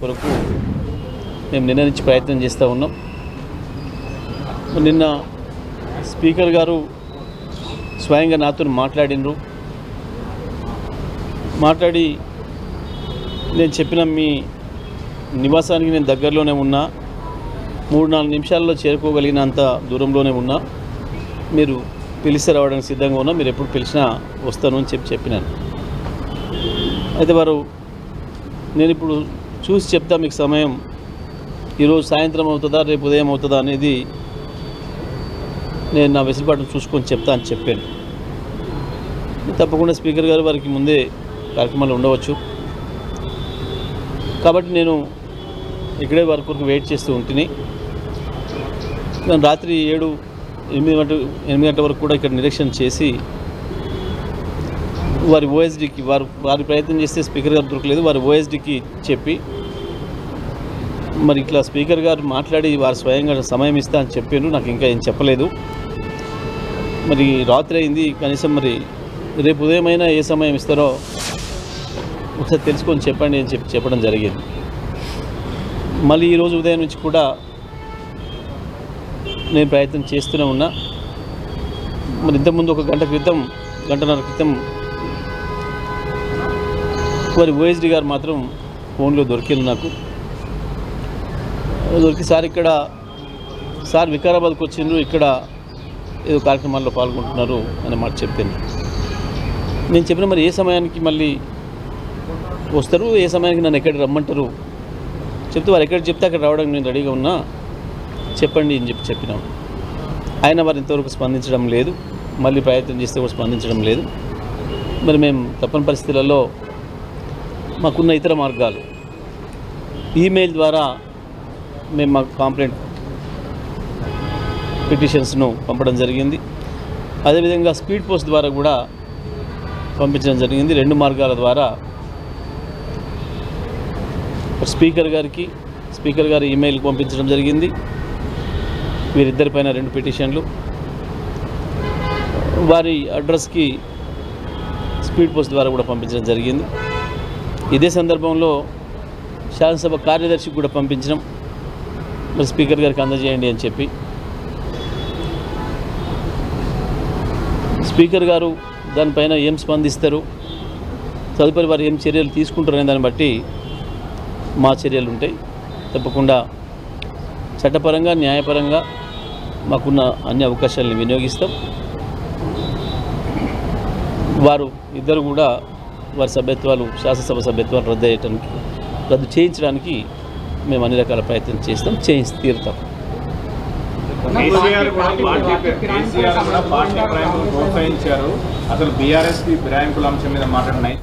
కొరకు మేము నిన్న నుంచి ప్రయత్నం చేస్తూ ఉన్నాం. నిన్న స్పీకర్ గారు స్వయంగా నాతో మాట్లాడినరు. మాట్లాడి నేను చెప్పిన మీ నివాసానికి నేను దగ్గరలోనే ఉన్నా, 3-4 నిమిషాల్లో చేరుకోగలిగినంత దూరంలోనే ఉన్నా, మీరు పిలిస్తే రావడానికి సిద్ధంగా ఉన్నా, మీరు ఎప్పుడు పిలిచినా వస్తాను అని చెప్పినాను. అయితే వారు నేను ఇప్పుడు చూసి చెప్తా మీకు సమయం ఈరోజు సాయంత్రం అవుతుందా రేపు ఉదయం అవుతుందా అనేది నేను నా వెసులుబాటును చూసుకొని చెప్తా అని చెప్పాను. తప్పకుండా స్పీకర్ గారు వారికి ముందే కార్యక్రమాలు ఉండవచ్చు కాబట్టి నేను ఇక్కడే వారి కొరకు వెయిట్ చేస్తూ ఉంటుంది. నేను రాత్రి 7-8 గంటల వరకు కూడా ఇక్కడ నిరీక్షణ చేసి వారి ఓఎస్డీకి వారి ప్రయత్నం చేస్తే స్పీకర్ గారు దొరకలేదు, వారి ఓఎస్డీకి చెప్పి మరి ఇట్లా స్పీకర్ గారు మాట్లాడి వారు స్వయంగా సమయం ఇస్తా అని చెప్పారు. నాకు ఇంకా ఏం చెప్పలేదు. మరి రాత్రి అయింది, కనీసం మరి రేపు ఉదయమైనా ఏ సమయం ఇస్తారో ఒకసారి తెలుసుకొని చెప్పండి అని చెప్పడం జరిగింది. మళ్ళీ ఈరోజు ఉదయం నుంచి కూడా నేను ప్రయత్నం చేస్తూనే ఉన్నా. మరి ఇంతకుముందు ఒక గంటన్నర క్రితం వారి ఓఎస్డీ గారు మాత్రం ఫోన్లో దొరికింది నాకు. దొరికి సార్ వికారాబాద్కి వచ్చిండ్రు, ఇక్కడ ఏదో కార్యక్రమాల్లో పాల్గొంటున్నారు అనే మాట చెప్పాను. నేను చెప్పిన మరి ఏ సమయానికి మళ్ళీ వస్తారు, ఏ సమయానికి నన్ను ఎక్కడికి రమ్మంటారు చెప్తే వారు ఎక్కడికి చెప్తే అక్కడ రావడానికి నేను రెడీగా ఉన్నా, చెప్పండి అని చెప్పినాం. ఆయన వారు ఇంతవరకు స్పందించడం లేదు, మళ్ళీ ప్రయత్నం చేస్తే కూడా స్పందించడం లేదు. మరి మేము తప్పని పరిస్థితులలో మాకున్న ఇతర మార్గాలు ఈమెయిల్ ద్వారా మేము మా కంప్లైంట్ పిటిషన్స్ను పంపడం జరిగింది. అదేవిధంగా స్పీడ్ పోస్ట్ ద్వారా కూడా పంపించడం జరిగింది. 2 మార్గాల ద్వారా స్పీకర్ గారి ఈమెయిల్కి పంపించడం జరిగింది. వీరిద్దరిపైన 2 పిటిషన్లు, వారి అడ్రస్కి స్పీడ్ పోస్ట్ ద్వారా కూడా పంపించడం జరిగింది. ఇదే సందర్భంలో శాసనసభ కార్యదర్శికి కూడా పంపించడం, మరి స్పీకర్ గారికి అందజేయండి అని చెప్పి. స్పీకర్ గారు దానిపైన ఏం స్పందిస్తారు, తదుపరి వారు ఏం చర్యలు తీసుకుంటారనే దాన్ని బట్టి మా చర్యలు ఉంటాయి. తప్పకుండా చట్టపరంగా న్యాయపరంగా మాకున్న అన్ని అవకాశాలను వినియోగిస్తాం. వారు ఇద్దరు కూడా వారి సభ్యత్వాలు, శాసనసభ సభ్యత్వాలు రద్దు చేయించడానికి మేము అన్ని రకాల ప్రయత్నం చేస్తాం, చేయించి తీరుతాం. అసలు బీఆర్ఎస్ కి బ్రాంకుల అంశం మీద మాట్లాడినాయి.